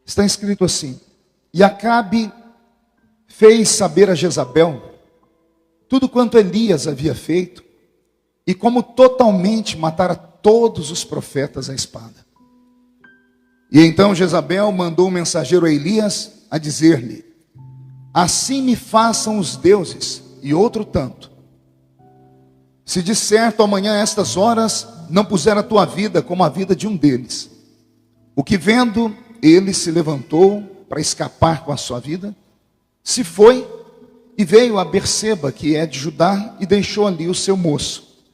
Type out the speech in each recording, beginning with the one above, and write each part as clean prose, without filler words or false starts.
Está escrito assim: e Acabe fez saber a Jezabel tudo quanto Elias havia feito, e como totalmente matara todos os profetas à espada. E então Jezabel mandou um mensageiro a Elias a dizer-lhe: assim me façam os deuses, e outro tanto, se de certo amanhã a estas horas não puser a tua vida como a vida de um deles. O que vendo, ele se levantou para escapar com a sua vida, se foi e veio a Berseba, que é de Judá, e deixou ali o seu moço.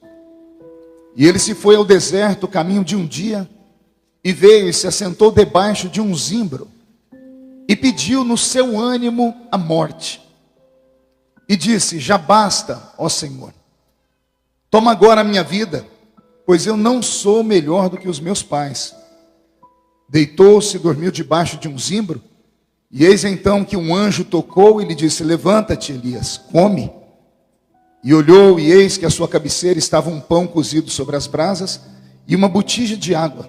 E ele se foi ao deserto, caminho de um dia, e veio e se assentou debaixo de um zimbro, e pediu no seu ânimo a morte. E disse: já basta, ó Senhor, toma agora a minha vida, pois eu não sou melhor do que os meus pais. Deitou-se e dormiu debaixo de um zimbro, e eis então que um anjo tocou e lhe disse: levanta-te, Elias, come. E olhou, e eis que à sua cabeceira estava um pão cozido sobre as brasas, e uma botija de água.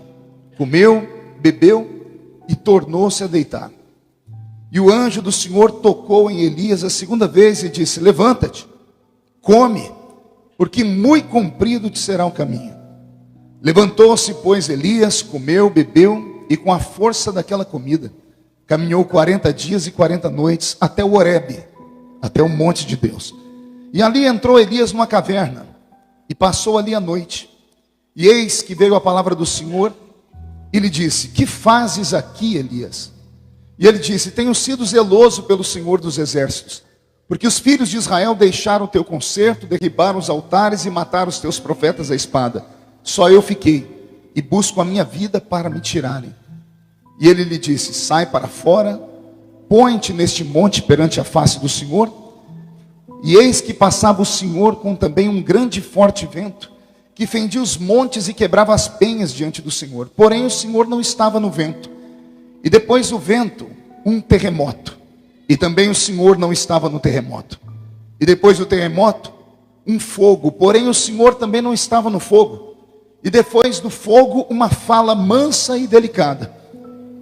Comeu, bebeu, e tornou-se a deitar. E o anjo do Senhor tocou em Elias a segunda vez, e disse: levanta-te, come, porque muito comprido te será o caminho. Levantou-se, pois, Elias, comeu, bebeu, e com a força daquela comida, caminhou 40 dias e 40 noites, até o Horebe, até o monte de Deus. E ali entrou Elias numa caverna, e passou ali a noite. E eis que veio a palavra do Senhor, e lhe disse: que fazes aqui, Elias? E ele disse: tenho sido zeloso pelo Senhor dos exércitos, porque os filhos de Israel deixaram o teu concerto, derribaram os altares e mataram os teus profetas à espada. Só eu fiquei, e busco a minha vida para me tirarem. E ele lhe disse: sai para fora, põe-te neste monte perante a face do Senhor. E eis que passava o Senhor com também um grande e forte vento, que fendia os montes e quebrava as penhas diante do Senhor. Porém o Senhor não estava no vento. E depois do vento, um terremoto. E também o Senhor não estava no terremoto. E depois do terremoto, um fogo. Porém o Senhor também não estava no fogo. E depois do fogo, uma fala mansa e delicada.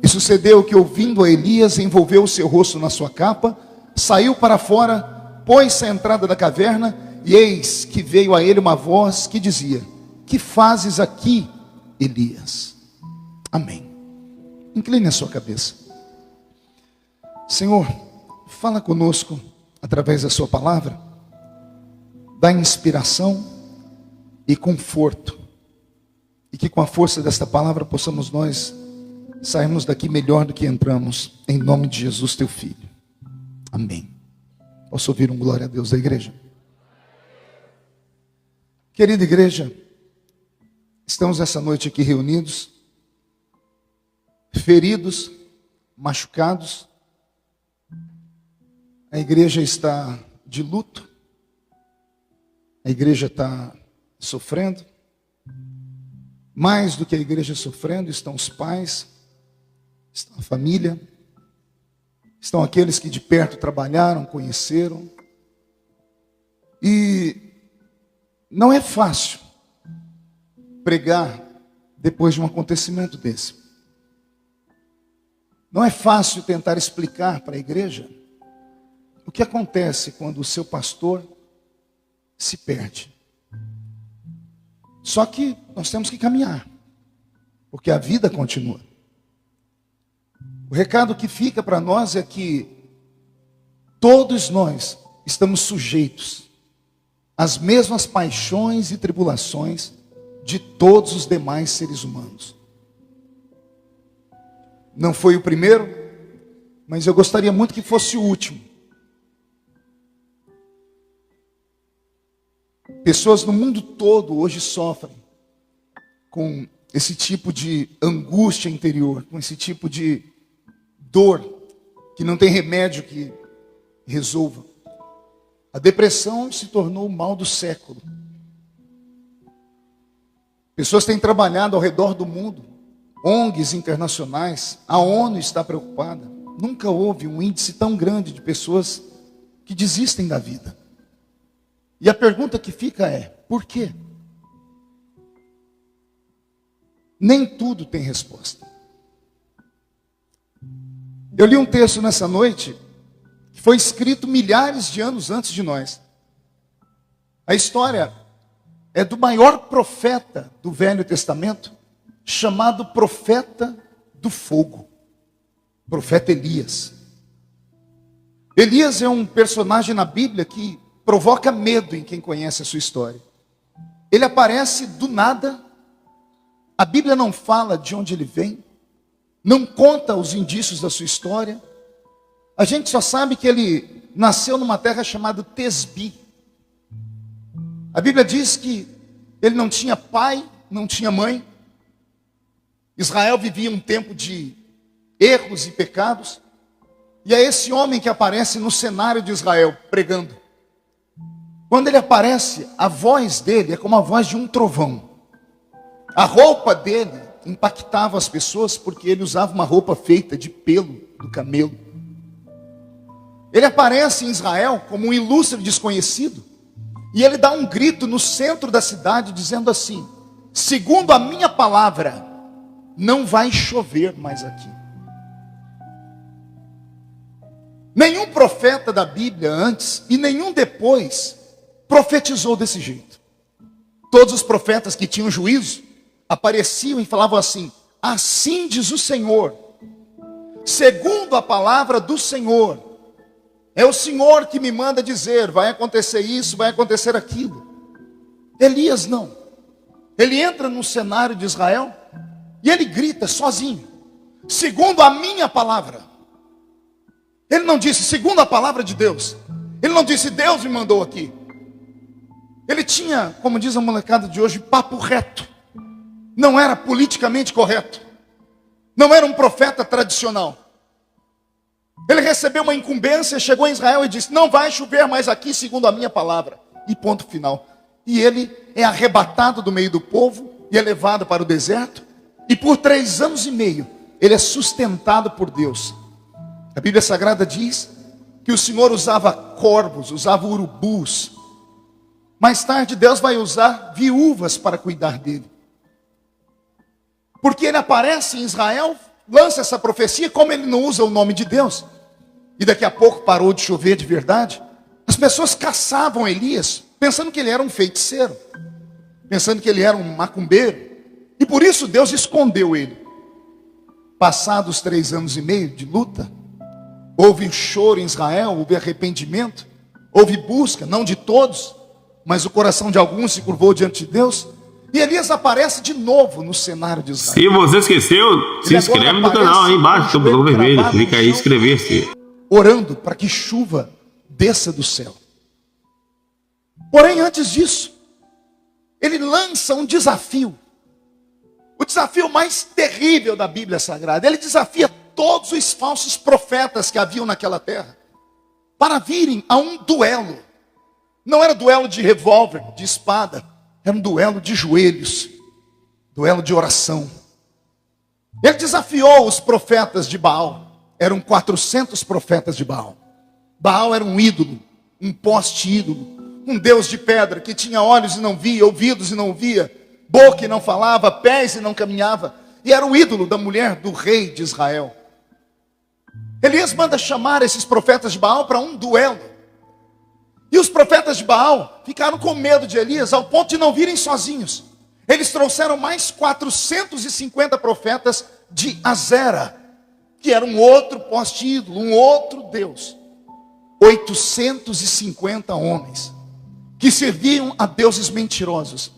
E sucedeu que, ouvindo a Elias, envolveu o seu rosto na sua capa, saiu para fora, pôs-se à entrada da caverna, e eis que veio a ele uma voz que dizia: que fazes aqui, Elias? Amém. Incline a sua cabeça. Senhor, fala conosco através da sua palavra, dá inspiração e conforto, e que com a força desta palavra possamos nós sairmos daqui melhor do que entramos, em nome de Jesus, teu Filho. Amém. Posso ouvir um glória a Deus da igreja? Querida igreja, estamos essa noite aqui reunidos, feridos, machucados. A igreja está de luto, a igreja está sofrendo. Mais do que a igreja sofrendo, estão os pais, está a família, estão aqueles que de perto trabalharam, conheceram. E não é fácil pregar depois de um acontecimento desse. Não é fácil tentar explicar para a igreja o que acontece quando o seu pastor se perde. Só que nós temos que caminhar, porque a vida continua. O recado que fica para nós é que todos nós estamos sujeitos às mesmas paixões e tribulações de todos os demais seres humanos. Não foi o primeiro, mas eu gostaria muito que fosse o último. Pessoas no mundo todo hoje sofrem com esse tipo de angústia interior, com esse tipo de dor que não tem remédio que resolva. A depressão se tornou o mal do século. Pessoas têm trabalhado ao redor do mundo, ONGs internacionais, a ONU está preocupada. Nunca houve um índice tão grande de pessoas que desistem da vida. E a pergunta que fica é: por quê? Nem tudo tem resposta. Eu li um texto nessa noite que foi escrito milhares de anos antes de nós. A história é do maior profeta do Velho Testamento, chamado profeta do fogo, profeta Elias. Elias é um personagem na Bíblia que provoca medo em quem conhece a sua história. Ele aparece do nada, a Bíblia não fala de onde ele vem, não conta os indícios da sua história. A gente só sabe que ele nasceu numa terra chamada Tesbi. A Bíblia diz que ele não tinha pai, não tinha mãe. Israel vivia um tempo de erros e pecados. E é esse homem que aparece no cenário de Israel, pregando. Quando ele aparece, a voz dele é como a voz de um trovão. A roupa dele impactava as pessoas porque ele usava uma roupa feita de pelo do camelo. Ele aparece em Israel como um ilustre desconhecido. E ele dá um grito no centro da cidade dizendo assim: segundo a minha palavra, não vai chover mais aqui. Nenhum profeta da Bíblia antes e nenhum depois profetizou desse jeito. Todos os profetas que tinham juízo apareciam e falavam assim: assim diz o Senhor, segundo a palavra do Senhor. É o Senhor que me manda dizer, vai acontecer isso, vai acontecer aquilo. Elias não. Ele entra no cenário de Israel e ele grita sozinho, segundo a minha palavra. Ele não disse segundo a palavra de Deus. Ele não disse Deus me mandou aqui. Ele tinha, como diz a molecada de hoje, papo reto. Não era politicamente correto. Não era um profeta tradicional. Ele recebeu uma incumbência, chegou em Israel e disse: não vai chover mais aqui segundo a minha palavra. E ponto final. E ele é arrebatado do meio do povo e é levado para o deserto. E por 3 anos e meio ele é sustentado por Deus. A Bíblia Sagrada diz que o Senhor usava corvos, usava urubus. Mais tarde Deus vai usar viúvas para cuidar dele. Porque ele aparece em Israel, lança essa profecia, como ele não usa o nome de Deus. E daqui a pouco parou de chover de verdade. As pessoas caçavam Elias, pensando que ele era um feiticeiro, pensando que ele era um macumbeiro. E por isso Deus escondeu ele. Passados 3 anos e meio de luta, houve choro em Israel, houve arrependimento, houve busca, não de todos, mas o coração de alguns se curvou diante de Deus. E Elias aparece de novo no cenário de Israel. Se você esqueceu, se inscreve no canal aí embaixo, tem um botão vermelho, clica aí inscrever-se. Orando para que chuva desça do céu. Porém, antes disso, ele lança um desafio. O desafio mais terrível da Bíblia Sagrada. Ele desafia todos os falsos profetas que haviam naquela terra para virem a um duelo. Não era duelo de revólver, de espada. Era um duelo de joelhos. Duelo de oração. Ele desafiou os profetas de Baal. Eram 400 profetas de Baal. Baal era um ídolo, um poste ídolo, um deus de pedra que tinha olhos e não via, ouvidos e não via, boca e não falava, pés e não caminhava. E era o ídolo da mulher do rei de Israel. Elias manda chamar esses profetas de Baal para um duelo. E os profetas de Baal ficaram com medo de Elias, ao ponto de não virem sozinhos. Eles trouxeram mais 450 profetas de Azera, que era um outro poste ídolo, um outro deus. 850 homens, que serviam a deuses mentirosos.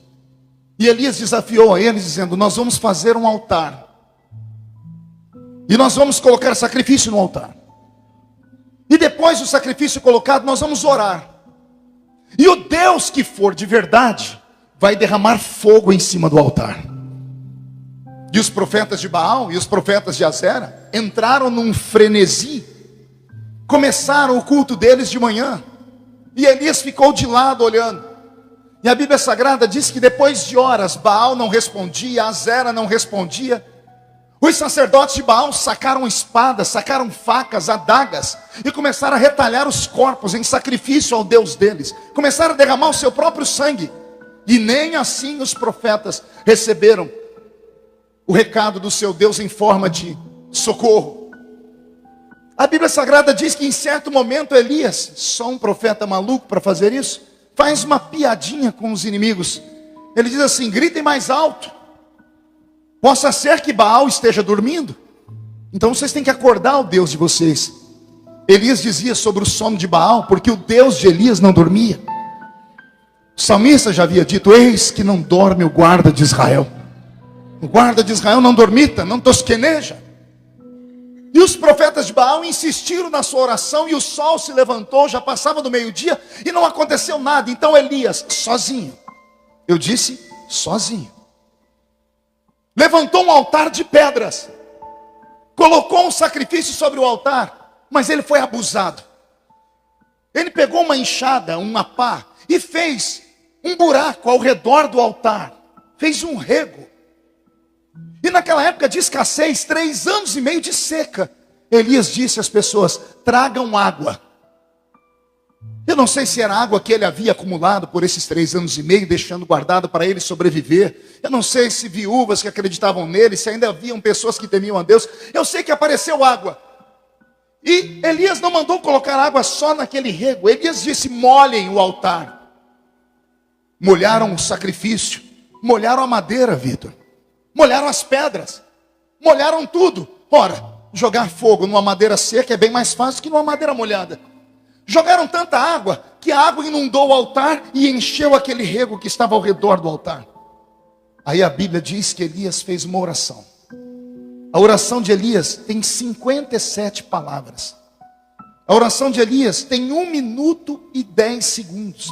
E Elias desafiou a eles, dizendo: nós vamos fazer um altar. E nós vamos colocar sacrifício no altar. E depois do sacrifício colocado, nós vamos orar. E o Deus que for de verdade vai derramar fogo em cima do altar. E os profetas de Baal e os profetas de Azera entraram num frenesi. Começaram o culto deles de manhã. E Elias ficou de lado olhando. E a Bíblia Sagrada diz que depois de horas, Baal não respondia, Azera não respondia. Os sacerdotes de Baal sacaram espadas, sacaram facas, adagas, e começaram a retalhar os corpos em sacrifício ao Deus deles. Começaram a derramar o seu próprio sangue. E nem assim os profetas receberam o recado do seu Deus em forma de socorro. A Bíblia Sagrada diz que em certo momento Elias, só um profeta maluco para fazer isso, faz uma piadinha com os inimigos. Ele diz assim: gritem mais alto. Possa ser que Baal esteja dormindo. Então vocês têm que acordar o Deus de vocês. Elias dizia sobre o sono de Baal, porque o Deus de Elias não dormia. O salmista já havia dito: eis que não dorme o guarda de Israel. O guarda de Israel não dormita, não tosqueneja. E os profetas de Baal insistiram na sua oração, e o sol se levantou, já passava do meio-dia, e não aconteceu nada. Então Elias, sozinho, eu disse sozinho, levantou um altar de pedras, colocou um sacrifício sobre o altar, mas ele foi abusado. Ele pegou uma enxada, uma pá, e fez um buraco ao redor do altar, fez um rego. E naquela época de escassez, 3 anos e meio de seca, Elias disse às pessoas: tragam água. Eu não sei se era água que ele havia acumulado por esses 3 anos e meio, deixando guardado para ele sobreviver. Eu não sei se viúvas que acreditavam nele, se ainda haviam pessoas que temiam a Deus. Eu sei que apareceu água. E Elias não mandou colocar água só naquele rego. Elias disse: molhem o altar. Molharam o sacrifício, molharam a madeira, Vitor. Molharam as pedras, molharam tudo. Ora, jogar fogo numa madeira seca é bem mais fácil que numa madeira molhada. Jogaram tanta água que a água inundou o altar e encheu aquele rego que estava ao redor do altar. Aí a Bíblia diz que Elias fez uma oração. A oração de Elias tem 57 palavras. A oração de Elias tem 1 minuto e 10 segundos.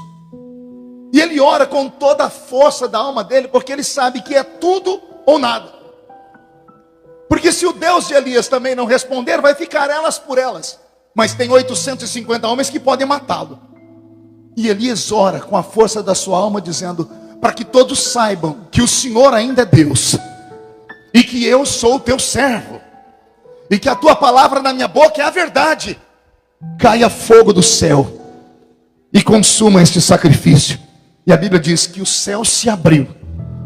E ele ora com toda a força da alma dele, porque ele sabe que é tudo ou nada. Porque se o Deus de Elias também não responder, vai ficar elas por elas. Mas tem 850 homens que podem matá-lo. E Elias ora com a força da sua alma, dizendo: para que todos saibam que o Senhor ainda é Deus, e que eu sou o teu servo, e que a tua palavra na minha boca é a verdade. Caia fogo do céu e consuma este sacrifício. E a Bíblia diz que o céu se abriu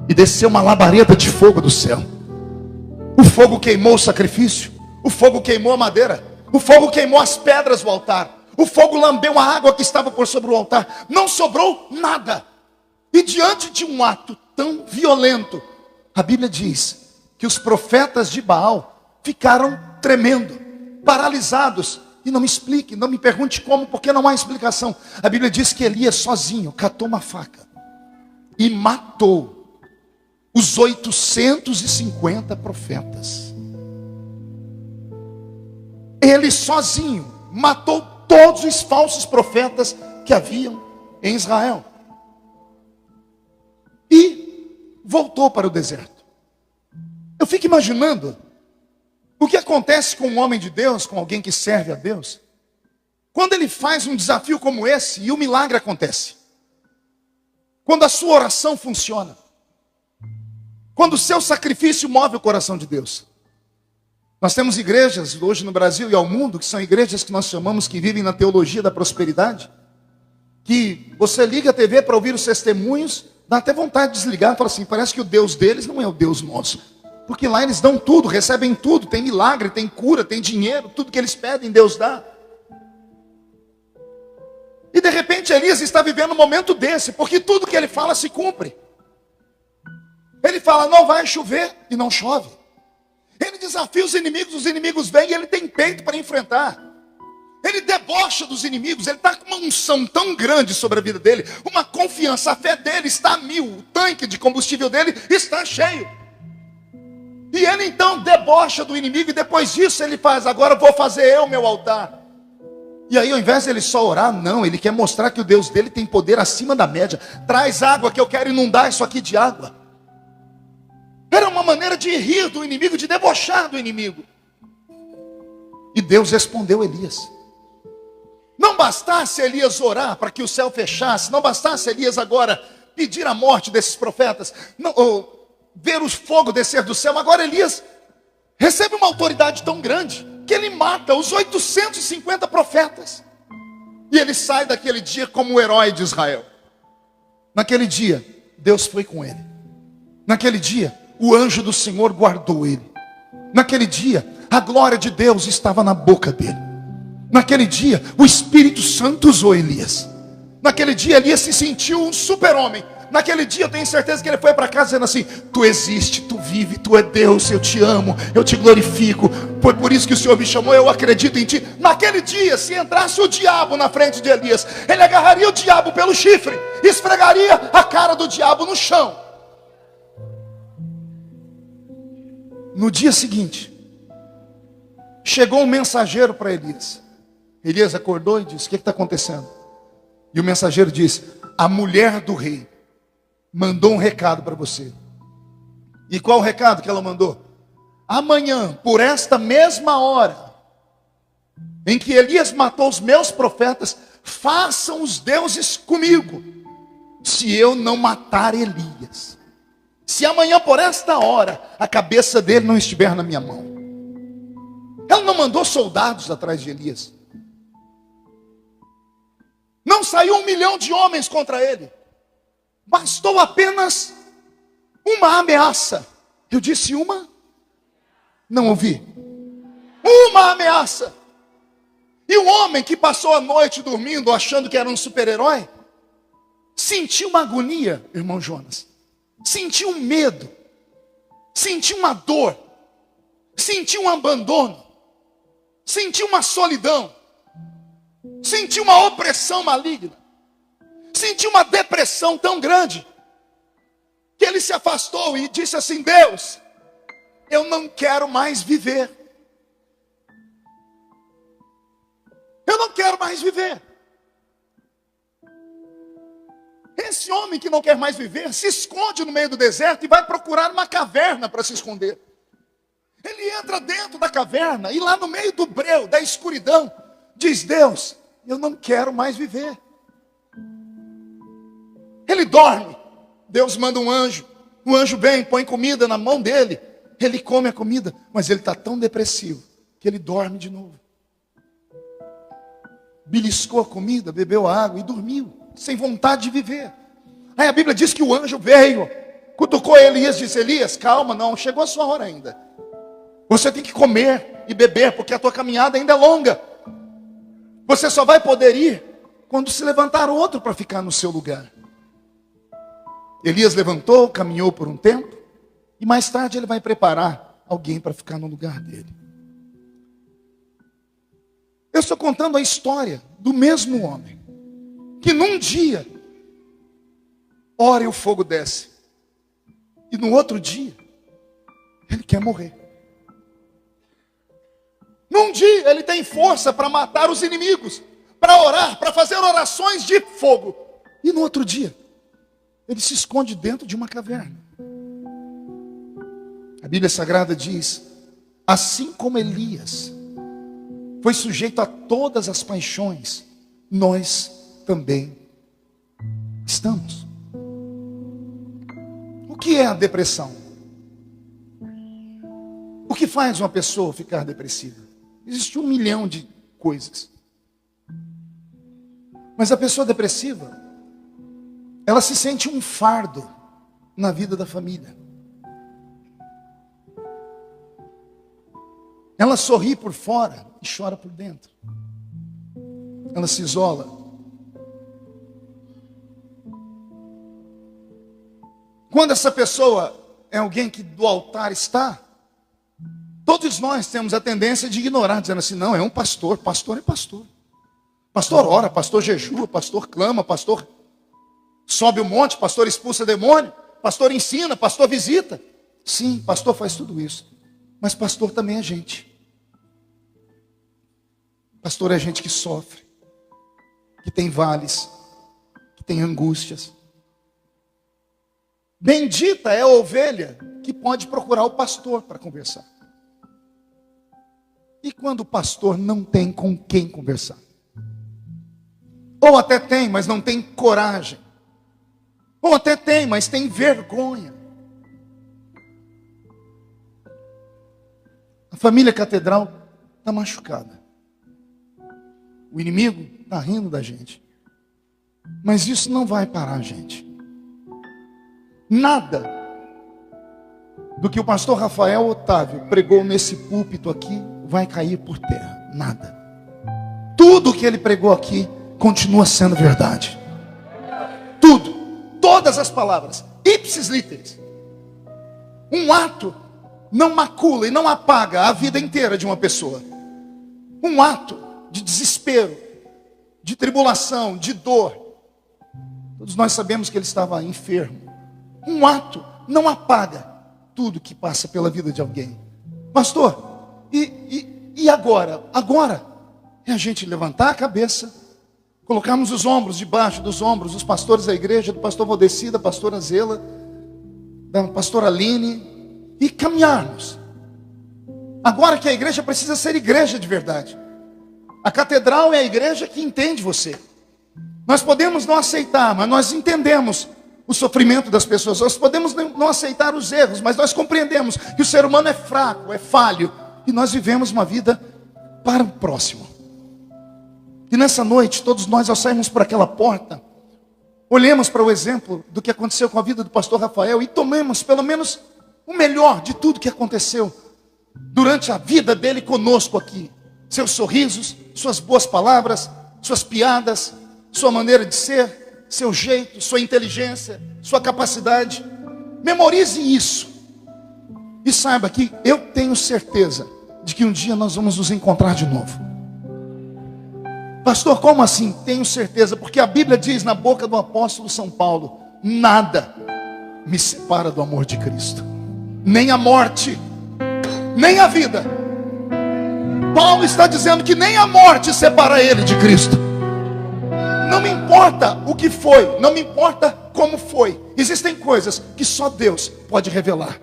e desceu uma labareda de fogo do céu. O fogo queimou o sacrifício, o fogo queimou a madeira, o fogo queimou as pedras do altar, o fogo lambeu a água que estava por sobre o altar. Não sobrou nada. E diante de um ato tão violento, a Bíblia diz que os profetas de Baal ficaram tremendo, paralisados. E não me explique, não me pergunte como, porque não há explicação. A Bíblia diz que Elias sozinho catou uma faca e matou os 850 profetas. Ele sozinho matou todos os falsos profetas que haviam em Israel. E voltou para o deserto. Eu fico imaginando o que acontece com um homem de Deus, com alguém que serve a Deus, quando ele faz um desafio como esse e o milagre acontece. Quando a sua oração funciona. Quando o seu sacrifício move o coração de Deus. Nós temos igrejas hoje no Brasil e ao mundo, que são igrejas que nós chamamos que vivem na teologia da prosperidade, que você liga a TV para ouvir os testemunhos, dá até vontade de desligar, fala assim: parece que o Deus deles não é o Deus nosso. Porque lá eles dão tudo, recebem tudo, tem milagre, tem cura, tem dinheiro, tudo que eles pedem, Deus dá. E de repente Elias está vivendo um momento desse, porque tudo que ele fala se cumpre. Ele fala: não vai chover, e não chove. Ele desafia os inimigos vêm e ele tem peito para enfrentar. Ele debocha dos inimigos, ele está com uma unção tão grande sobre a vida dele, uma confiança, a fé dele está a 1000, o tanque de combustível dele está cheio. E ele então debocha do inimigo, e depois disso ele faz: agora vou fazer eu meu altar. E aí, ao invés de ele só orar, não, ele quer mostrar que o Deus dele tem poder acima da média. Traz água que eu quero inundar isso aqui de água. Era uma maneira de rir do inimigo, de debochar do inimigo. E Deus respondeu Elias. Não bastasse Elias orar para que o céu fechasse, não bastasse Elias agora pedir a morte desses profetas, não, ver o fogo descer do céu, agora Elias recebe uma autoridade tão grande que ele mata os 850 profetas. E ele sai daquele dia como o herói de Israel. Naquele dia, Deus foi com ele. Naquele dia, o anjo do Senhor guardou ele. Naquele dia, a glória de Deus estava na boca dele. Naquele dia, o Espírito Santo usou Elias. Naquele dia, Elias se sentiu um super-homem. Naquele dia, eu tenho certeza que ele foi para casa dizendo assim: tu existe, tu vive, tu é Deus, eu te amo, eu te glorifico. Foi por isso que o Senhor me chamou, eu acredito em ti. Naquele dia, se entrasse o diabo na frente de Elias, ele agarraria o diabo pelo chifre, esfregaria a cara do diabo no chão. No dia seguinte, chegou um mensageiro para Elias. Elias acordou e disse: o que está acontecendo? E o mensageiro disse: a mulher do rei mandou um recado para você. E qual o recado que ela mandou? Amanhã, por esta mesma hora em que Elias matou os meus profetas, façam os deuses comigo, se eu não matar Elias. Se amanhã por esta hora a cabeça dele não estiver na minha mão. Ela não mandou soldados atrás de Elias. Não saiu 1 milhão de homens contra ele. Bastou apenas uma ameaça. Eu disse uma? Não ouvi. Uma ameaça. E o homem que passou a noite dormindo, achando que era um super-herói, sentiu uma agonia, irmão Jonas. Sentiu um medo. Sentiu uma dor. Sentiu um abandono. Sentiu uma solidão. Sentiu uma opressão maligna. Sentiu uma depressão tão grande que ele se afastou e disse assim: Deus, eu não quero mais viver. Eu não quero mais viver. Esse homem que não quer mais viver se esconde no meio do deserto e vai procurar uma caverna para se esconder. Ele entra dentro da caverna e lá no meio do breu, da escuridão, diz: Deus, eu não quero mais viver. Ele dorme. Deus manda um anjo. O anjo vem, põe comida na mão dele. Ele come a comida, mas ele está tão depressivo que ele dorme de novo. Beliscou a comida, bebeu a água e dormiu, sem vontade de viver. Aí a Bíblia diz que o anjo veio, cutucou Elias e disse: Elias, calma, não chegou a sua hora ainda. Você tem que comer e beber, porque a tua caminhada ainda é longa. Você só vai poder ir quando se levantar outro para ficar no seu lugar. Elias levantou, caminhou por um tempo, e mais tarde ele vai preparar alguém para ficar no lugar dele. Eu estou contando a história do mesmo homem, que num dia, ora e o fogo desce, e no outro dia, ele quer morrer. Num dia ele tem força para matar os inimigos, para orar, para fazer orações de fogo. E no outro dia, ele se esconde dentro de uma caverna. A Bíblia Sagrada diz: assim como Elias foi sujeito a todas as paixões, nós também estamos. O que é a depressão? O que faz uma pessoa ficar depressiva? Existe 1 milhão de coisas. Mas a pessoa depressiva, ela se sente um fardo na vida da família. Ela sorri por fora e chora por dentro. Ela se isola. Quando essa pessoa é alguém que do altar está, todos nós temos a tendência de ignorar, dizendo assim: não, é um pastor, pastor é pastor. Pastor ora, pastor jejua, pastor clama, pastor sobe o monte, pastor expulsa demônio, pastor ensina, pastor visita. Sim, pastor faz tudo isso. Mas pastor também é gente. Pastor é gente que sofre, que tem vales, que tem angústias. Bendita é a ovelha que pode procurar o pastor para conversar. E quando o pastor não tem com quem conversar? Ou até tem, mas não tem coragem. Ou até tem, mas tem vergonha. A família Catedral está machucada. O inimigo está rindo da gente. Mas isso não vai parar a gente. Nada do que o pastor Rafael Otávio pregou nesse púlpito aqui vai cair por terra. Nada. tudo que ele pregou aqui continua sendo verdade. Tudo, todas as palavras, ipsis literis. Um ato não macula e não apaga a vida inteira de uma pessoa. Um ato de desespero, de tribulação, de dor. Todos nós sabemos que ele estava enfermo. Um ato não apaga tudo que passa pela vida de alguém. Pastor, e agora? Agora é a gente levantar a cabeça, colocarmos os ombros debaixo dos ombros dos pastores da igreja, do pastor Valdeci, da pastora Zela, da pastora Aline, e caminharmos. Agora que a igreja precisa ser igreja de verdade. A catedral é a igreja que entende você. Nós podemos não aceitar, mas nós entendemos o sofrimento das pessoas. Nós podemos não aceitar os erros, mas nós compreendemos que o ser humano é fraco, é falho, e nós vivemos uma vida para o próximo. E nessa noite, todos nós, ao sairmos por aquela porta, olhemos para o exemplo do que aconteceu com a vida do pastor Rafael e tomemos pelo menos o melhor de tudo que aconteceu durante a vida dele conosco aqui. Seus sorrisos, suas boas palavras, suas piadas, sua maneira de ser, seu jeito, sua inteligência, sua capacidade. Memorize isso. E saiba que eu tenho certeza de que um dia nós vamos nos encontrar de novo. Pastor, como assim? Tenho certeza, porque a Bíblia diz na boca do apóstolo São Paulo: nada me separa do amor de Cristo, nem a morte, nem a vida. Paulo está dizendo que nem a morte separa ele de Cristo. Não me importa o que foi, não me importa como foi. Existem coisas que só Deus pode revelar.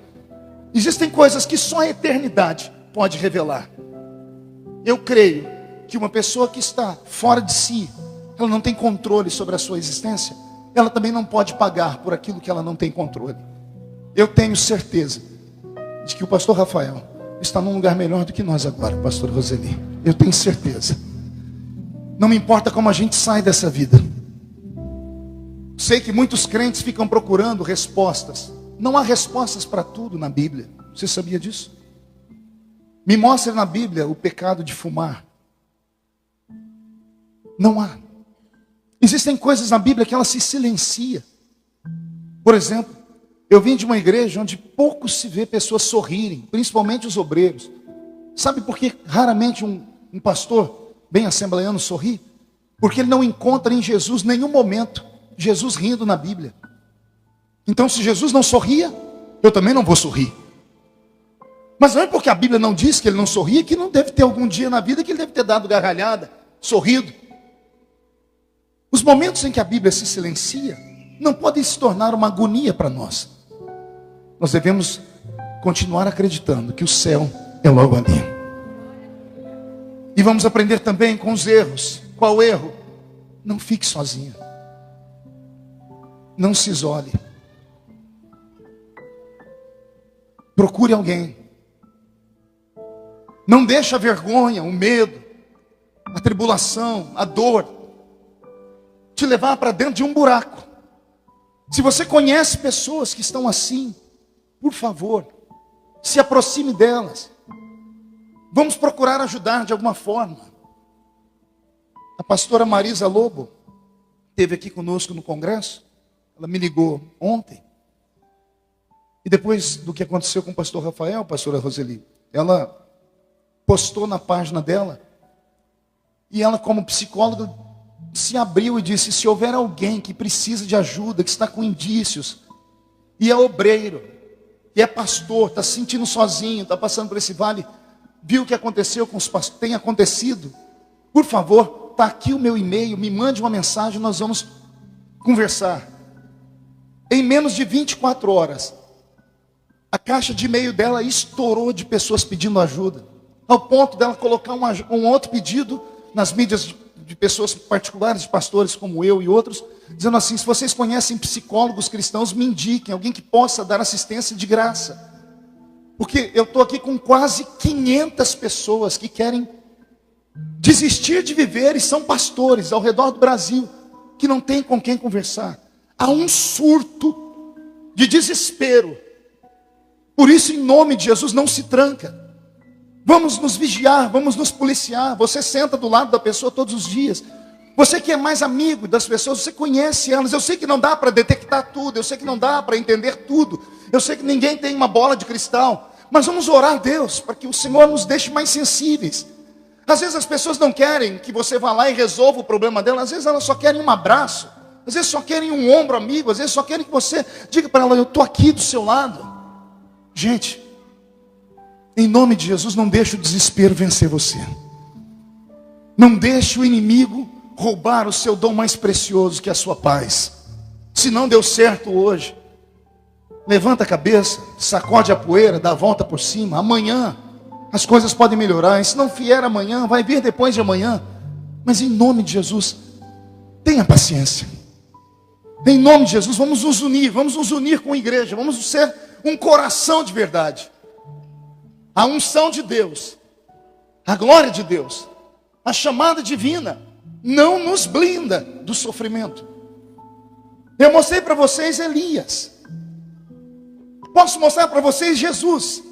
Existem coisas que só a eternidade pode revelar. Eu creio que uma pessoa que está fora de si, ela não tem controle sobre a sua existência, ela também não pode pagar por aquilo que ela não tem controle. Eu tenho certeza de que o pastor Rafael está num lugar melhor do que nós agora, pastor Roseli. Eu tenho certeza. Não me importa como a gente sai dessa vida. Sei que muitos crentes ficam procurando respostas. Não há respostas para tudo na Bíblia. Você sabia disso? Me mostre na Bíblia o pecado de fumar. Não há. Existem coisas na Bíblia que ela se silencia. Por exemplo, eu vim de uma igreja onde pouco se vê pessoas sorrirem, principalmente os obreiros. Sabe por que raramente um pastor bem assembleiano sorri? Porque ele não encontra em Jesus nenhum momento Jesus rindo na Bíblia. Então, se Jesus não sorria, eu também não vou sorrir. Mas não é porque a Bíblia não diz que ele não sorria, que não deve ter algum dia na vida que ele deve ter dado gargalhada, sorrido. Os momentos em que a Bíblia se silencia não podem se tornar uma agonia para nós. Nós devemos continuar acreditando que o céu é logo ali. E vamos aprender também com os erros. Qual o erro? Não fique sozinho. Não se isole. Procure alguém. Não deixe a vergonha, o medo, a tribulação, a dor te levar para dentro de um buraco. Se você conhece pessoas que estão assim, por favor, se aproxime delas. Vamos procurar ajudar de alguma forma. A pastora Marisa Lobo esteve aqui conosco no congresso. Ela me ligou ontem. E depois do que aconteceu com o pastor Rafael, pastora Roseli, ela postou na página dela. E ela, como psicóloga, se abriu e disse: se houver alguém que precisa de ajuda, que está com indícios, e é obreiro, e é pastor, está se sentindo sozinho, está passando por esse vale, viu o que aconteceu com os pastores, tem acontecido, por favor, está aqui o meu e-mail, me mande uma mensagem, nós vamos conversar. Em menos de 24 horas, a caixa de e-mail dela estourou de pessoas pedindo ajuda, ao ponto dela colocar um outro pedido nas mídias de pessoas particulares, de pastores como eu e outros, dizendo assim: se vocês conhecem psicólogos cristãos, me indiquem alguém que possa dar assistência de graça. Porque eu estou aqui com quase 500 pessoas que querem desistir de viver e são pastores ao redor do Brasil, que não tem com quem conversar. Há um surto de desespero. Por isso, em nome de Jesus, não se tranca. Vamos nos vigiar, vamos nos policiar. Você senta do lado da pessoa todos os dias. Você que é mais amigo das pessoas, você conhece elas. Eu sei que não dá para detectar tudo, eu sei que não dá para entender tudo. Eu sei que ninguém tem uma bola de cristal. Mas vamos orar a Deus, para que o Senhor nos deixe mais sensíveis. Às vezes as pessoas não querem que você vá lá e resolva o problema delas. Às vezes elas só querem um abraço. Às vezes só querem um ombro amigo. Às vezes só querem que você diga para ela: eu estou aqui do seu lado. Gente, em nome de Jesus, não deixe o desespero vencer você. Não deixe o inimigo roubar o seu dom mais precioso, que é a sua paz. Se não deu certo hoje, levanta a cabeça, sacode a poeira, dá a volta por cima. Amanhã as coisas podem melhorar. E se não vier amanhã, vai vir depois de amanhã. Mas em nome de Jesus, tenha paciência. Em nome de Jesus, vamos nos unir com a igreja. Vamos ser um coração de verdade. A unção de Deus, a glória de Deus, a chamada divina não nos blinda do sofrimento. Eu mostrei para vocês Elias. Posso mostrar para vocês Jesus,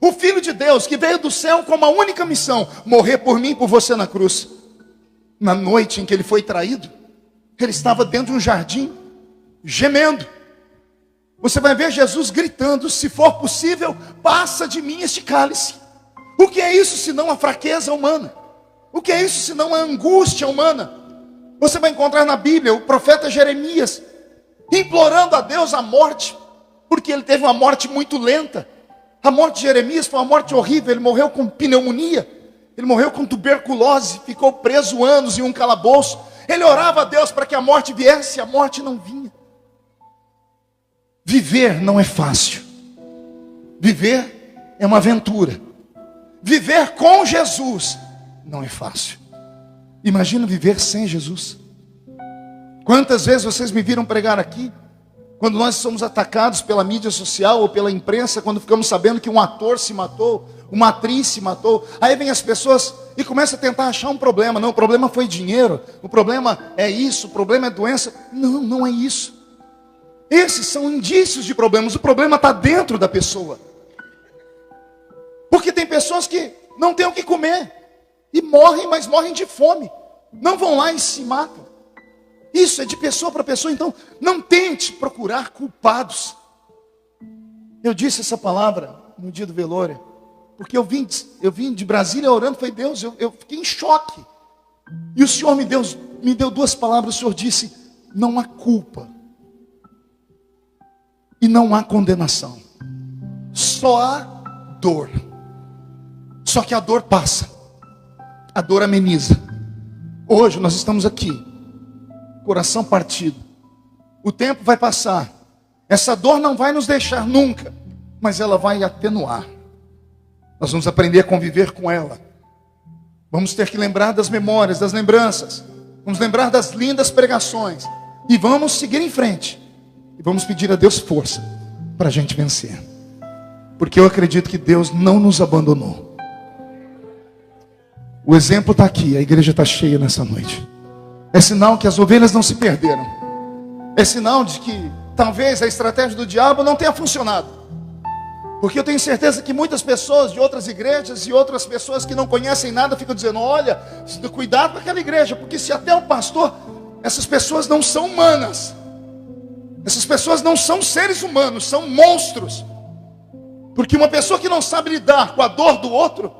o Filho de Deus, que veio do céu com uma única missão: morrer por mim e por você na cruz. Na noite em que ele foi traído, ele estava dentro de um jardim, gemendo. Você vai ver Jesus gritando: se for possível, passa de mim este cálice. O que é isso senão a fraqueza humana? O que é isso senão a angústia humana? Você vai encontrar na Bíblia o profeta Jeremias implorando a Deus a morte, porque ele teve uma morte muito lenta. A morte de Jeremias foi uma morte horrível. Ele morreu com pneumonia, ele morreu com tuberculose, ficou preso anos em um calabouço. Ele orava a Deus para que a morte viesse, e a morte não vinha. Viver não é fácil. Viver é uma aventura. Viver com Jesus não é fácil. Imagina viver sem Jesus. Quantas vezes vocês me viram pregar aqui, quando nós somos atacados pela mídia social ou pela imprensa, quando ficamos sabendo que um ator se matou, uma atriz se matou, aí vem as pessoas e começam a tentar achar um problema. Não, o problema foi dinheiro, o problema é isso, o problema é doença. Não, não é isso. Esses são indícios de problemas. O problema está dentro da pessoa. Porque tem pessoas que não têm o que comer e morrem, mas morrem de fome. Não vão lá e se matam. Isso é de pessoa para pessoa. Então não tente procurar culpados. Eu disse essa palavra no dia do velório, porque eu vim de Brasília orando. Foi Deus, eu fiquei em choque. E o Senhor me deu duas palavras. O Senhor disse: não há culpa e não há condenação, só há dor. Só que a dor passa, a dor ameniza. Hoje nós estamos aqui, coração partido. O tempo vai passar, essa dor não vai nos deixar nunca, mas ela vai atenuar. Nós vamos aprender a conviver com ela. Vamos ter que lembrar das memórias, das lembranças. Vamos lembrar das lindas pregações. E vamos seguir em frente. E vamos pedir a Deus força para a gente vencer. Porque eu acredito que Deus não nos abandonou. O exemplo está aqui, a igreja está cheia nessa noite. É sinal que as ovelhas não se perderam. É sinal de que talvez a estratégia do diabo não tenha funcionado. Porque eu tenho certeza que muitas pessoas de outras igrejas e outras pessoas que não conhecem nada ficam dizendo: olha, cuidado com aquela igreja, porque se até o pastor, essas pessoas não são humanas. Essas pessoas não são seres humanos, são monstros. Porque uma pessoa que não sabe lidar com a dor do outro,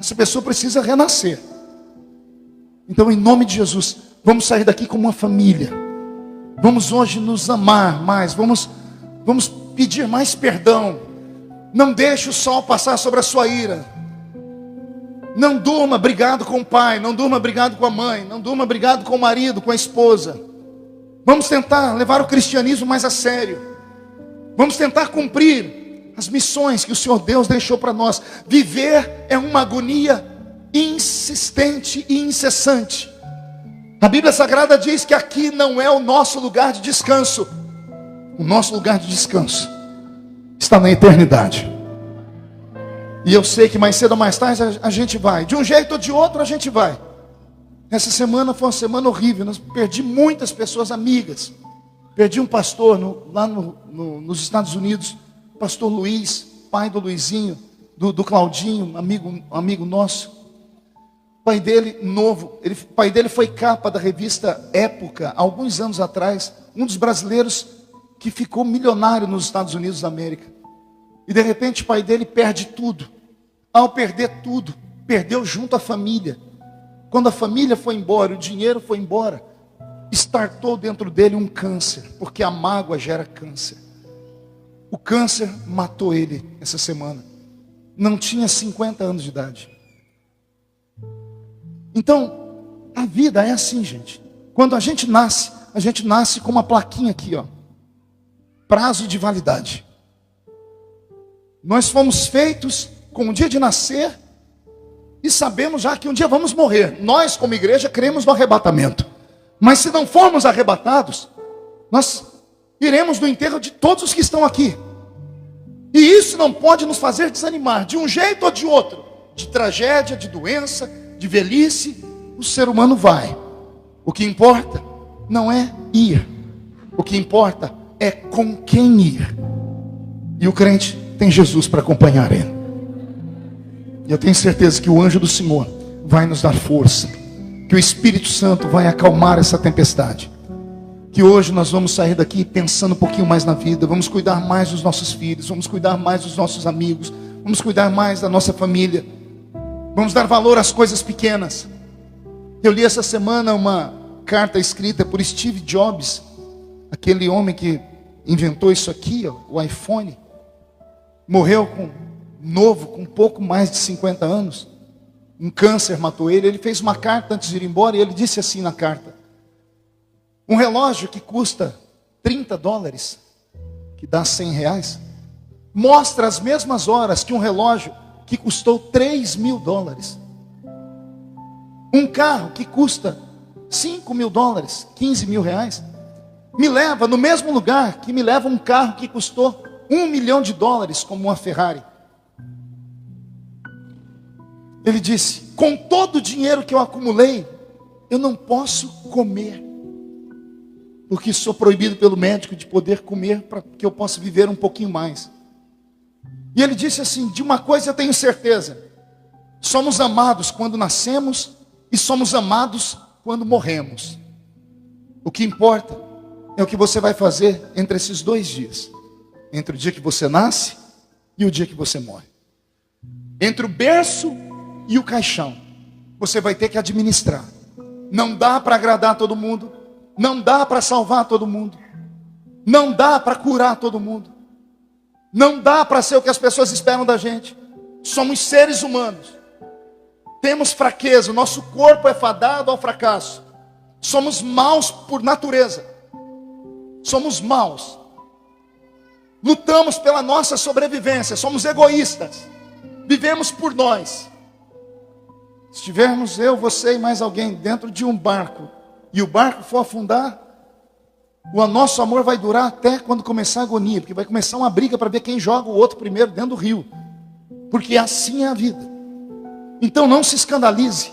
essa pessoa precisa renascer. Então, em nome de Jesus, vamos sair daqui como uma família. Vamos hoje nos amar mais. Vamos pedir mais perdão. Não deixe o sol passar sobre a sua ira. Não durma brigado com o pai. Não durma brigado com a mãe. Não durma brigado com o marido, com a esposa. Vamos tentar levar o cristianismo mais a sério. Vamos tentar cumprir as missões que o Senhor Deus deixou para nós. Viver é uma agonia insistente e incessante. A Bíblia Sagrada diz que aqui não é o nosso lugar de descanso. O nosso lugar de descanso está na eternidade. E eu sei que mais cedo ou mais tarde a gente vai. De um jeito ou de outro a gente vai. Essa semana foi uma semana horrível. Nós perdi muitas pessoas amigas. Perdi um pastor lá nos Estados Unidos, pastor Luiz, pai do Luizinho. do Claudinho, amigo nosso. O pai dele, novo, o pai dele foi capa da revista Época, há alguns anos atrás, um dos brasileiros que ficou milionário nos Estados Unidos da América. E de repente o pai dele perde tudo. Ao perder tudo, perdeu junto a família. Quando a família foi embora, o dinheiro foi embora, startou dentro dele um câncer, porque a mágoa gera câncer. O câncer matou ele essa semana. Não tinha 50 anos de idade. Então, a vida é assim, gente. Quando a gente nasce com uma plaquinha aqui, ó. Prazo de validade. Nós fomos feitos com o dia de nascer e sabemos já que um dia vamos morrer. Nós, como igreja, cremos no arrebatamento. Mas se não formos arrebatados, nós iremos no enterro de todos os que estão aqui. E isso não pode nos fazer desanimar, de um jeito ou de outro. De tragédia, de doença, de velhice, o ser humano vai. O que importa não é ir. O que importa é com quem ir. E o crente tem Jesus para acompanhar ele. E eu tenho certeza que o anjo do Senhor vai nos dar força. Que o Espírito Santo vai acalmar essa tempestade. Que hoje nós vamos sair daqui pensando um pouquinho mais na vida. Vamos cuidar mais dos nossos filhos. Vamos cuidar mais dos nossos amigos. Vamos cuidar mais da nossa família. Vamos dar valor às coisas pequenas. Eu li essa semana uma carta escrita por Steve Jobs. Aquele homem que inventou isso aqui, ó, o iPhone. Morreu com pouco mais de 50 anos. Um câncer matou ele. Ele fez uma carta antes de ir embora e ele disse assim na carta: um relógio que custa $30, que dá R$100, mostra as mesmas horas que um relógio que custou $3.000. Um carro que custa $5.000, R$15.000, me leva no mesmo lugar que me leva um carro que custou $1 milhão, como uma Ferrari. Ele disse: com todo o dinheiro que eu acumulei, eu não posso comer, porque sou proibido pelo médico de poder comer para que eu possa viver um pouquinho mais. E ele disse assim: de uma coisa eu tenho certeza, somos amados quando nascemos e somos amados quando morremos. O que importa é o que você vai fazer entre esses 2 dias. Entre o dia que você nasce e o dia que você morre. Entre o berço e o caixão. Você vai ter que administrar. Não dá para agradar todo mundo. Não dá para salvar todo mundo. Não dá para curar todo mundo. Não dá para ser o que as pessoas esperam da gente. Somos seres humanos. Temos fraqueza. O nosso corpo é fadado ao fracasso. Somos maus por natureza. Somos maus. Lutamos pela nossa sobrevivência. Somos egoístas. Vivemos por nós. Se tivermos eu, você e mais alguém dentro de um barco, e o barco for afundar, o nosso amor vai durar até quando começar a agonia, porque vai começar uma briga para ver quem joga o outro primeiro dentro do rio, porque assim é a vida. Então não se escandalize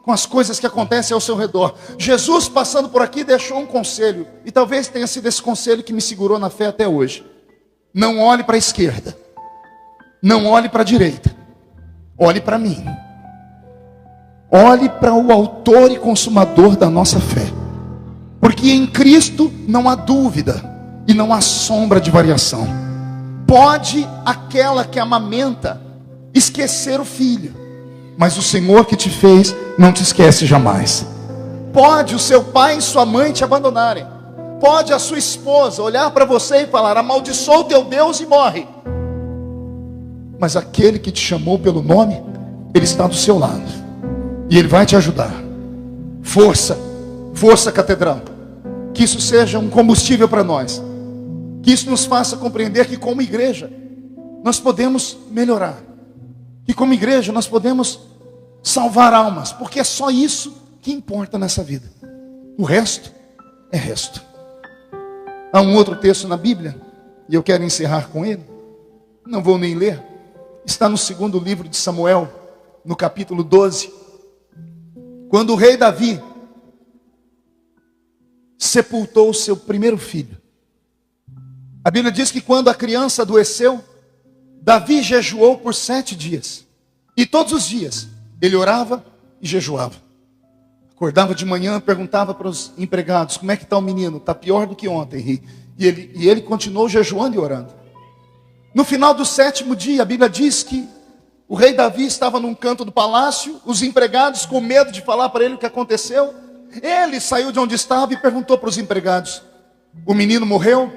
com as coisas que acontecem ao seu redor. Jesus, passando por aqui, deixou um conselho, e talvez tenha sido esse conselho que me segurou na fé até hoje. Não olhe para a esquerda, não olhe para a direita, olhe para mim. Olhe para o autor e consumador da nossa fé. Porque em Cristo não há dúvida e não há sombra de variação. Pode aquela que amamenta esquecer o filho, mas o Senhor que te fez não te esquece jamais. Pode o seu pai e sua mãe te abandonarem. Pode a sua esposa olhar para você e falar: amaldiçoa o teu Deus e morre. Mas aquele que te chamou pelo nome, Ele está do seu lado. E Ele vai te ajudar. Força, força, catedral. Que isso seja um combustível para nós. Que isso nos faça compreender que como igreja nós podemos melhorar. Que como igreja nós podemos salvar almas. Porque é só isso que importa nessa vida. O resto é resto. Há um outro texto na Bíblia, e eu quero encerrar com ele. Não vou nem ler. Está no 2º livro de Samuel, no capítulo 12. Quando o rei Davi sepultou o seu primeiro filho. A Bíblia diz que quando a criança adoeceu, Davi jejuou por 7 dias. E todos os dias ele orava e jejuava. Acordava de manhã, perguntava para os empregados: como é que está o menino? Está pior do que ontem. E ele continuou jejuando e orando. No final do 7º dia, a Bíblia diz que o rei Davi estava num canto do palácio. Os empregados, com medo de falar para ele o que aconteceu, ele saiu de onde estava e perguntou para os empregados: o menino morreu?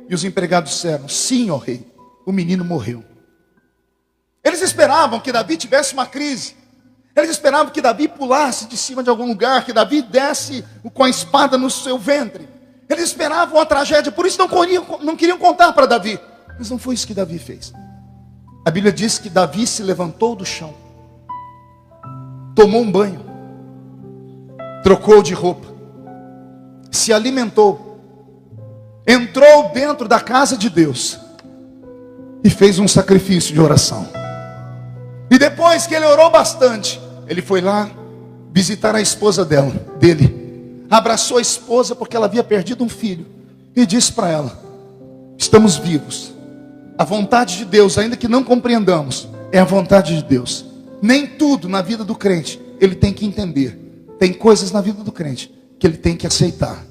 E os empregados disseram: sim, ó rei, o menino morreu. Eles esperavam que Davi tivesse uma crise. Eles esperavam que Davi pulasse de cima de algum lugar, que Davi desse com a espada no seu ventre. Eles esperavam uma tragédia, por isso não queriam contar para Davi. Mas não foi isso que Davi fez. A Bíblia diz que Davi se levantou do chão, tomou um banho, trocou de roupa, se alimentou, entrou dentro da casa de Deus e fez um sacrifício de oração. E depois que ele orou bastante, ele foi lá visitar a esposa dele. Abraçou a esposa porque ela havia perdido um filho. E disse para ela: estamos vivos. A vontade de Deus, ainda que não compreendamos, é a vontade de Deus. Nem tudo na vida do crente ele tem que entender. Tem coisas na vida do crente que ele tem que aceitar.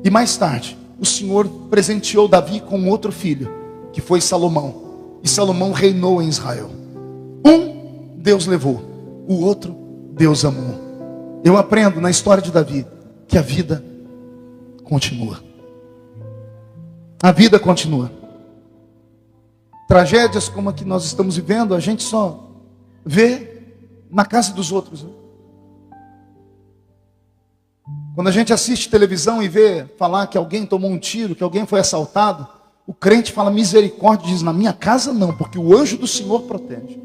E mais tarde, o Senhor presenteou Davi com outro filho, que foi Salomão. E Salomão reinou em Israel. Um, Deus levou. O outro, Deus amou. Eu aprendo na história de Davi que a vida continua. A vida continua. Tragédias como a que nós estamos vivendo, a gente só vê na casa dos outros. Quando a gente assiste televisão e vê falar que alguém tomou um tiro, que alguém foi assaltado, o crente fala misericórdia, diz: na minha casa não, porque o anjo do Senhor protege.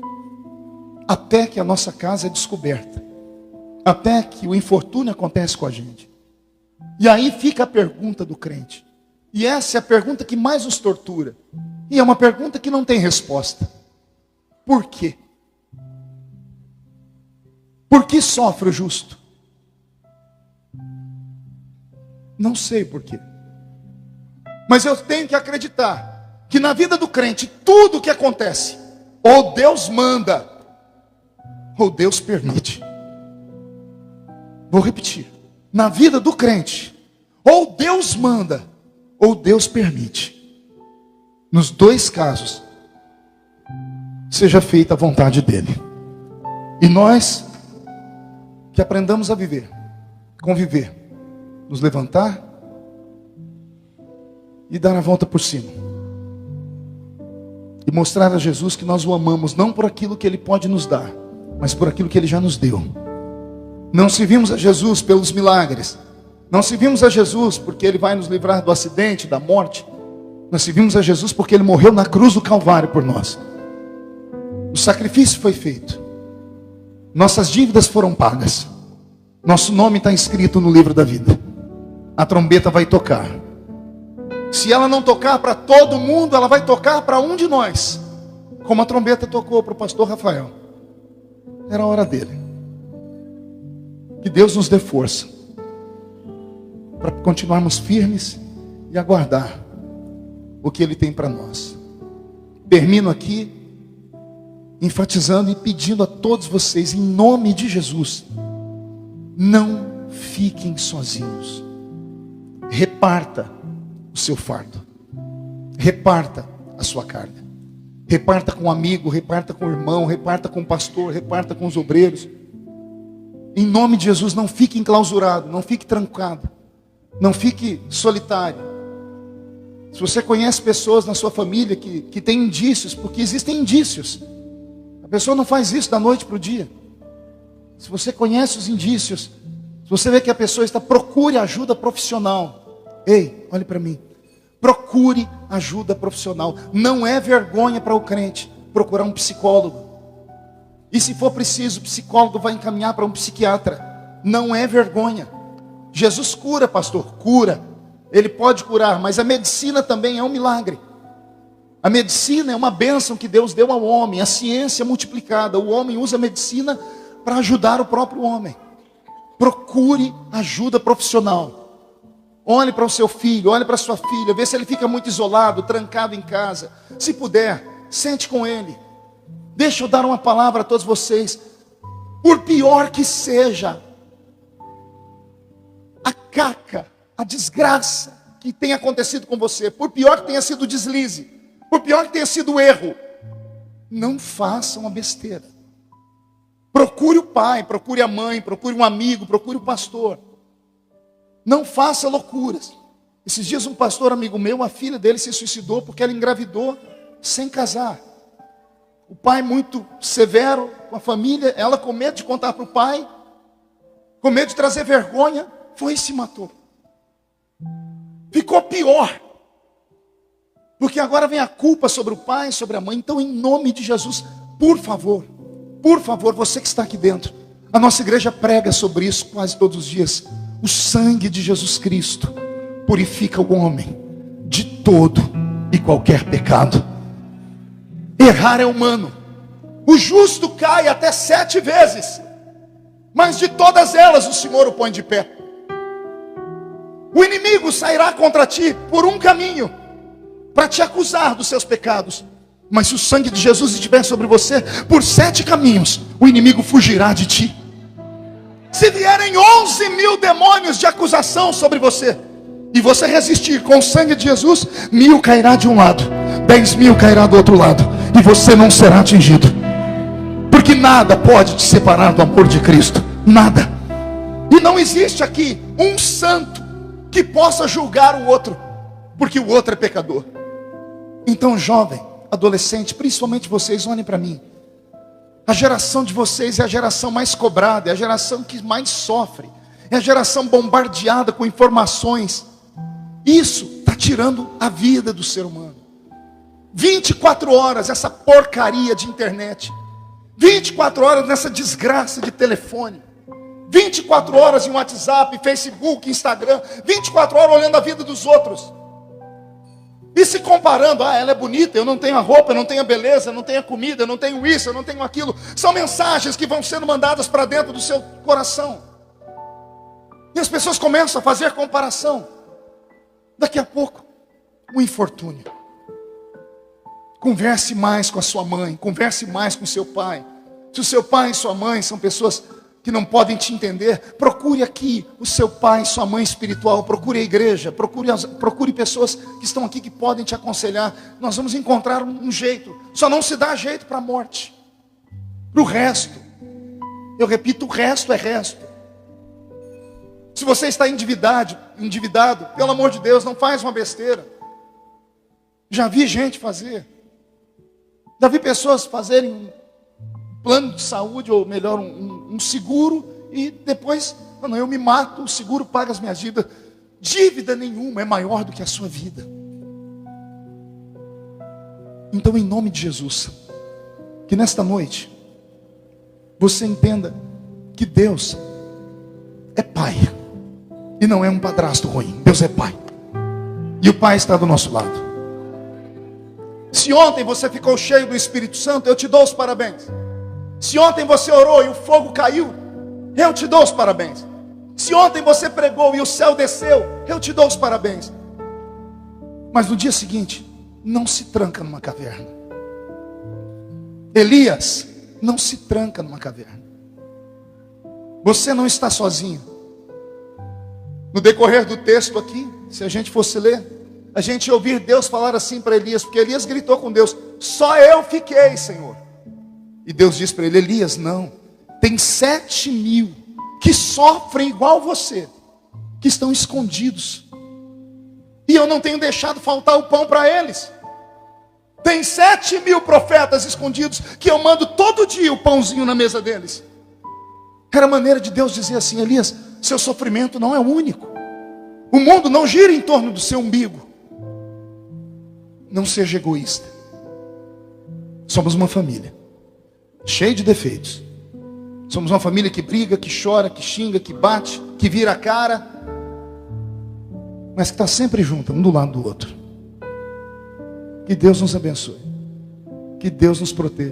Até que a nossa casa é descoberta. Até que o infortúnio acontece com a gente. E aí fica a pergunta do crente. E essa é a pergunta que mais nos tortura. E é uma pergunta que não tem resposta. Por quê? Por que sofre o justo? Não sei por quê. Mas eu tenho que acreditar que na vida do crente, tudo o que acontece, ou Deus manda, ou Deus permite. Vou repetir. Na vida do crente, ou Deus manda, ou Deus permite. Nos dois casos, seja feita a vontade dele. E nós que aprendamos a viver, conviver, nos levantar e dar a volta por cima. E mostrar a Jesus que nós o amamos, não por aquilo que ele pode nos dar, mas por aquilo que ele já nos deu. Não servimos a Jesus pelos milagres. Não servimos a Jesus porque ele vai nos livrar do acidente, da morte. Nós servimos a Jesus porque ele morreu na cruz do Calvário por nós. O sacrifício foi feito. Nossas dívidas foram pagas. Nosso nome está escrito no livro da vida. A trombeta vai tocar. Se ela não tocar para todo mundo, ela vai tocar para um de nós. Como a trombeta tocou para o pastor Rafael. Era a hora dele. Que Deus nos dê força para continuarmos firmes e aguardar o que ele tem para nós. Termino aqui enfatizando e pedindo a todos vocês, em nome de Jesus, não fiquem sozinhos. Reparta o seu fardo. Reparta a sua carga. Reparta com um amigo, reparta com o irmão, reparta com o pastor, reparta com os obreiros. Em nome de Jesus, não fique enclausurado, não fique trancado, não fique solitário. Se você conhece pessoas na sua família que têm indícios, porque existem indícios. A pessoa não faz isso da noite para o dia. Se você conhece os indícios, se você vê que a pessoa está, procure ajuda profissional. Ei, olhe para mim. Procure ajuda profissional. Não é vergonha para o crente procurar um psicólogo. E se for preciso, o psicólogo vai encaminhar para um psiquiatra. Não é vergonha. Jesus cura, pastor, cura. Ele pode curar, mas a medicina também é um milagre. A medicina é uma bênção que Deus deu ao homem. A ciência multiplicada. O homem usa a medicina para ajudar o próprio homem. Procure ajuda profissional. Olhe para o seu filho, olhe para a sua filha, vê se ele fica muito isolado, trancado em casa. Se puder, sente com ele. Deixa eu dar uma palavra a todos vocês. Por pior que seja a caca, a desgraça que tenha acontecido com você, por pior que tenha sido o deslize, por pior que tenha sido o erro, não faça uma besteira. Procure o pai, procure a mãe, procure um amigo, procure o pastor. Não faça loucuras. Esses dias um pastor amigo meu, a filha dele se suicidou porque ela engravidou sem casar. O pai muito severo com a família, ela com medo de contar para o pai, com medo de trazer vergonha, foi e se matou. Ficou pior. Porque agora vem a culpa sobre o pai, sobre a mãe. Então, em nome de Jesus, por favor, você que está aqui dentro, a nossa igreja prega sobre isso quase todos os dias. O sangue de Jesus Cristo purifica o homem de todo e qualquer pecado. Errar é humano. O justo cai até 7 vezes, mas de todas elas o Senhor o põe de pé. O inimigo sairá contra ti por um caminho, para te acusar dos seus pecados. Mas se o sangue de Jesus estiver sobre você, por 7 caminhos, o inimigo fugirá de ti. Se vierem 11.000 demônios de acusação sobre você, e você resistir com o sangue de Jesus, 1.000 cairá de um lado, 10.000 cairá do outro lado, e você não será atingido. Porque nada pode te separar do amor de Cristo. Nada. E não existe aqui um santo que possa julgar o outro, porque o outro é pecador. Então, jovem, adolescente, principalmente vocês, olhem para mim. A geração de vocês é a geração mais cobrada, é a geração que mais sofre, é a geração bombardeada com informações. Isso está tirando a vida do ser humano. 24 horas essa porcaria de internet, 24 horas nessa desgraça de telefone, 24 horas em WhatsApp, Facebook, Instagram, 24 horas olhando a vida dos outros. E se comparando, ela é bonita, eu não tenho a roupa, eu não tenho a beleza, eu não tenho a comida, eu não tenho isso, eu não tenho aquilo. São mensagens que vão sendo mandadas para dentro do seu coração. E as pessoas começam a fazer comparação. Daqui a pouco, um infortúnio. Converse mais com a sua mãe, converse mais com o seu pai. Se o seu pai e sua mãe são pessoas que não podem te entender, procure aqui o seu pai e sua mãe espiritual, procure a igreja, procure pessoas que estão aqui que podem te aconselhar. Nós vamos encontrar um jeito. Só não se dá jeito para a morte. Para o resto, eu repito, o resto é resto. Se você está endividado, pelo amor de Deus, não faz uma besteira. Já vi gente fazer. Já vi pessoas fazerem um plano de saúde, ou melhor, um seguro, e depois, não, eu me mato, o seguro paga as minhas dívidas. Dívida nenhuma é maior do que a sua vida. Então, em nome de Jesus, que nesta noite, você entenda que Deus é Pai, e não é um padrasto ruim. Deus é Pai, e o Pai está do nosso lado. Se ontem você ficou cheio do Espírito Santo, eu te dou os parabéns. Se ontem você orou e o fogo caiu, eu te dou os parabéns. Se ontem você pregou e o céu desceu, eu te dou os parabéns. Mas no dia seguinte, não se tranca numa caverna. Elias não se tranca numa caverna. Você não está sozinho. No decorrer do texto aqui, se a gente fosse ler, a gente ia ouvir Deus falar assim para Elias, porque Elias gritou com Deus: só eu fiquei, Senhor. E Deus diz para ele: Elias, não, tem 7.000 que sofrem igual você, que estão escondidos, e eu não tenho deixado faltar o pão para eles. Tem 7.000 profetas escondidos, que eu mando todo dia o pãozinho na mesa deles. Era a maneira de Deus dizer assim: Elias, seu sofrimento não é único. O mundo não gira em torno do seu umbigo. Não seja egoísta. Somos uma família cheia de defeitos. Somos uma família que briga, que chora, que xinga, que bate, que vira a cara, mas que está sempre junto, um do lado do outro. Que Deus nos abençoe. Que Deus nos proteja.